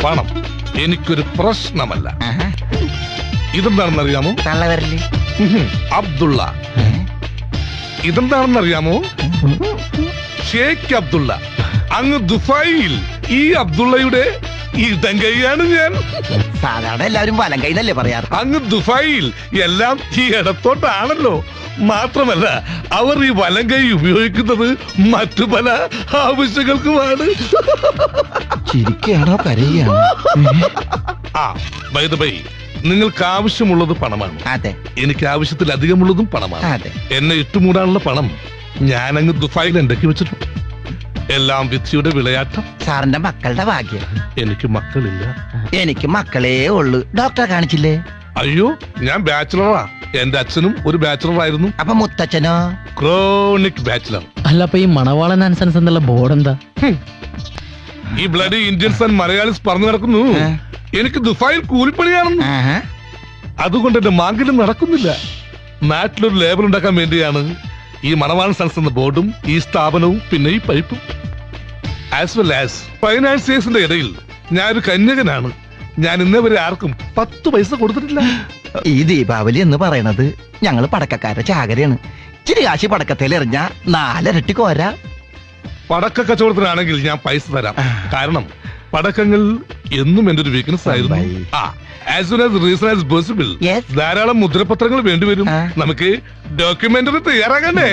പണം എനിക്കൊരു പ്രശ്നമല്ല. ഇതെന്താണെന്നറിയാമോ? തള്ളവരല്. അബ്ദുള്ള. ഇതെന്താണെന്നറിയാമോ? ഷേഖ് അബ്ദുള്ള. അങ്ങ് ദുബായിൽ ഈ അബ്ദുള്ളയുടെ ഇടം കൈയാണ് ഞാൻ. സാധാരണ എല്ലാവരും വലം കൈന്നല്ലേ പറയാറ്. അങ്ങ് ദുബായിൽ എല്ലാം ഈ ഇടത്തോട്ടാണല്ലോ. മാത്രമല്ല അവർ ഈ വലം കൈ ഉപയോഗിക്കുന്നത് മറ്റു പല ആവശ്യങ്ങൾക്കുമാണ്. ചിരിക്കുകയാണോ കരയുകയാണോ? ആ ബൈ ദ ബൈ, നിങ്ങൾക്ക് ആവശ്യമുള്ളത് പണമാണ്. അതെ. എനിക്ക് ആവശ്യത്തിലധികമുള്ളതും പണമാണ്. അതെ. എന്നെ ഇട്ടുമൂടാനുള്ള പണം ഞാനങ്ങ് ദുബായിൽ ഉണ്ടാക്കി വെച്ചിട്ടുണ്ട്. എല്ലാം വിധിയുടെ വിളയാട്ടം. സാറിന്റെ മക്കളുടെ ഭാഗ്യം. എനിക്ക് മക്കളില്ല. എനിക്ക് മക്കളേ ഉള്ളു. ഡോക്ടറെ കാണിച്ചില്ലേ? അയ്യോ, ഞാൻ ബാച്ചിലറാ. എന്റെ അച്ഛനും ഒരു ബാച്ചിലർ ആയിരുന്നു. അപ്പൊ മുത്തച്ഛനോ? Chronic bachelor. അല്ല, അപ്പൊ ഈ മണവാളൻ ആൻസൻസ് എന്നുള്ള ബോർഡ് എന്താ? ഈ ബ്ലഡി ഇന്ത്യൻസ് ആൻഡ് മലയാളീസ് പറഞ്ഞു നടക്കുന്നു എനിക്ക് ദുബായിൽ കൂലിപ്പണിയാണെന്ന്. അതുകൊണ്ട് എന്റെ മാങ്കിലും നടക്കുന്നില്ല. നാട്ടിലൊരു ലേബൽ ഉണ്ടാക്കാൻ വേണ്ടിയാണ് ഈ മണവാളൻ സൺസ് എന്ന ബോർഡും ഈ സ്ഥാപനവും പിന്നെ ഈ പൈപ്പും. ആസ് വെൽ ആസ് ഫൈനാൻസിയേഴ്സിന്റെ ഇടയിൽ ഞാനൊരു കന്യകനാണ്. ഞാൻ ഇന്നേവരെ ആർക്കും 10 പൈസ കൊടുത്തിട്ടില്ല. ഈ ദീപാവലി എന്ന് പറയണത് ഞങ്ങള് പടക്കക്കാരുടെ ചാകരയാണ്. ഇച്ചിരി കാശി പടക്കത്തിൽ എറിഞ്ഞ 4 ഇരട്ടി കോര. പടക്ക കച്ചവടത്തിനാണെങ്കിൽ ഞാൻ പൈസ തരാം. കാരണം പടക്കങ്ങൾ എന്നും എന്റെ ഒരു വീക്ക്നെസ് ആയിരുന്നു. As soon as reason as possible ധാരാളം മുദ്രപത്രങ്ങൾ വേണ്ടിവരും. നമുക്ക് ഡോക്യുമെന്ററി തയ്യാറാകണ്ടേ?